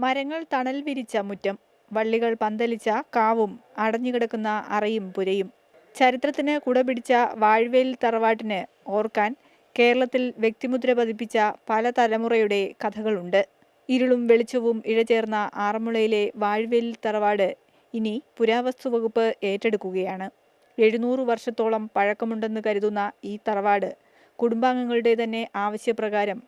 മരങ്ങൾ തണൽ വിരിച്ച മുറ്റം, വള്ളികൾ പന്തലിച്ച കാവും അടഞ്ഞുകിടക്കുന്ന അറയും പുരയും. ചരിത്രത്തിന് കുടപിടിച്ച വാഴവേൽ തറവാട്ടിന് ഓർക്കാൻ കേരളത്തിൽ വ്യക്തിമുദ്ര പതിപ്പിച്ച പല തലമുറയുടെ കഥകളുണ്ട്. ഇരുളും വെളിച്ചവും ഇഴചേർന്ന ആറന്മുളയിലെ വാഴവേൽ തറവാട് ഇനി പുരാവസ്തു വകുപ്പ് ഏറ്റെടുക്കുകയാണ്. 700 വർഷത്തോളം പഴക്കമുണ്ടെന്ന് കരുതുന്ന ഈ തറവാട് കുടുംബാംഗങ്ങളുടെ തന്നെ ആവശ്യപ്രകാരം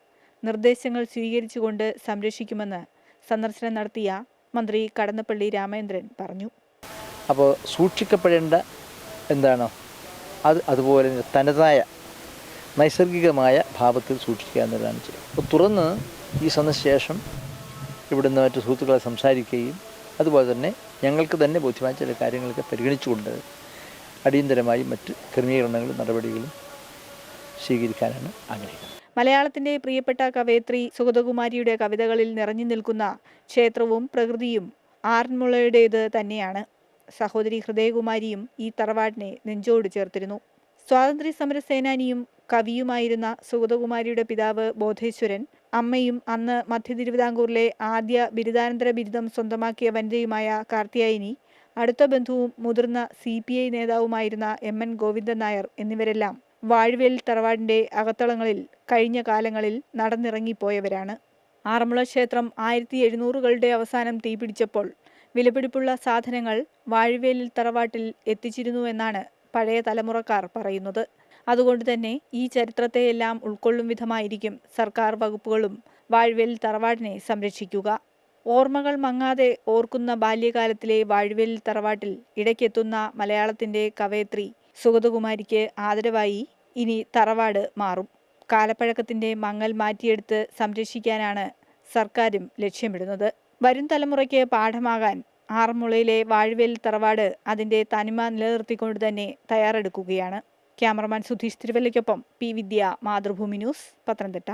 നിർദ്ദേശങ്ങൾ സ്വീകരിച്ചുകൊണ്ട് സംരക്ഷിക്കുമെന്ന് സന്ദർശനം നടത്തിയ മന്ത്രി കടന്നപ്പള്ളി രാമചന്ദ്രൻ പറഞ്ഞു. അപ്പോൾ സൂക്ഷിക്കപ്പെടേണ്ട എന്താണോ അതുപോലെ തനതായ നൈസർഗികമായ ഭാവത്തിൽ സൂക്ഷിക്കുക എന്നതാണ് ചെയ്യുന്നത്. അപ്പോൾ തുറന്ന് ഈ സന്ദർശനം ഇവിടുന്ന് മറ്റു സുഹൃത്തുക്കളെ സംസാരിക്കുകയും അതുപോലെ തന്നെ ഞങ്ങൾക്ക് തന്നെ ബോധ്യമായ ചില കാര്യങ്ങളൊക്കെ പരിഗണിച്ചുകൊണ്ട് അടിയന്തരമായി മറ്റ് ക്രമീകരണങ്ങളും നടപടികളും സ്വീകരിക്കാനാണ് ആഗ്രഹിക്കുന്നത്. മലയാളത്തിന്റെ പ്രിയപ്പെട്ട കവയത്രി സുഗതകുമാരിയുടെ കവിതകളിൽ നിറഞ്ഞു നിൽക്കുന്ന ക്ഷേത്രവും പ്രകൃതിയും ആറന്മുളയുടേത് തന്നെയാണ്. സഹോദരി ഹൃദയകുമാരിയും ഈ തറവാടിനെ നെഞ്ചോട് ചേർത്തിരുന്നു. സ്വാതന്ത്ര്യ സമര സേനാനിയും കവിയുമായിരുന്ന സുഗതകുമാരിയുടെ പിതാവ് ബോധേശ്വരൻ, അമ്മയും അന്ന് മധ്യ തിരുവിതാംകൂറിലെ ആദ്യ ബിരുദാനന്തര ബിരുദം സ്വന്തമാക്കിയ വനിതയുമായ കാർത്യായനി, അടുത്ത ബന്ധുവും മുതിർന്ന CPI നേതാവുമായിരുന്ന MN ഗോവിന്ദൻ നായർ എന്നിവരെല്ലാം വാഴവേൽ തറവാടിന്റെ അകത്തളങ്ങളിൽ കഴിഞ്ഞ കാലങ്ങളിൽ നടന്നിറങ്ങിപ്പോയവരാണ്. ആറന്മുള ക്ഷേത്രം 1700കളുടെ അവസാനം തീപിടിച്ചപ്പോൾ വിലപിടിപ്പുള്ള സാധനങ്ങൾ വാഴവേലിൽ തറവാട്ടിൽ എത്തിച്ചിരുന്നുവെന്നാണ് പഴയ തലമുറക്കാർ പറയുന്നത്. അതുകൊണ്ട് തന്നെ ഈ ചരിത്രത്തെയെല്ലാം ഉൾക്കൊള്ളും വിധമായിരിക്കും സർക്കാർ വകുപ്പുകളും വാഴവേൽ തറവാടിനെ സംരക്ഷിക്കുക. ഓർമ്മകൾ മങ്ങാതെ ഓർക്കുന്ന ബാല്യകാലത്തിലെ വാഴവേൽ തറവാട്ടിൽ ഇടയ്ക്കെത്തുന്ന മലയാളത്തിന്റെ കവയത്രി സുഗതകുമാരിക്ക് ആദരവായി ഇനി തറവാട് മാറും. കാലപ്പഴക്കത്തിന്റെ മങ്ങൽ മാറ്റിയെടുത്ത് സംരക്ഷിക്കാനാണ് സർക്കാരും ലക്ഷ്യമിടുന്നത്. വരും തലമുറയ്ക്ക് പാഠമാകാൻ ആറന്മുളയിലെ വാഴവേൽ തറവാട് അതിന്റെ തനിമ നിലനിർത്തിക്കൊണ്ട് തന്നെ തയ്യാറെടുക്കുകയാണ്. ക്യാമറമാൻ സുധീഷ് തിരുവല്ലയ്ക്കൊപ്പം P. വിദ്യ, മാതൃഭൂമി ന്യൂസ്, പത്തനംതിട്ട.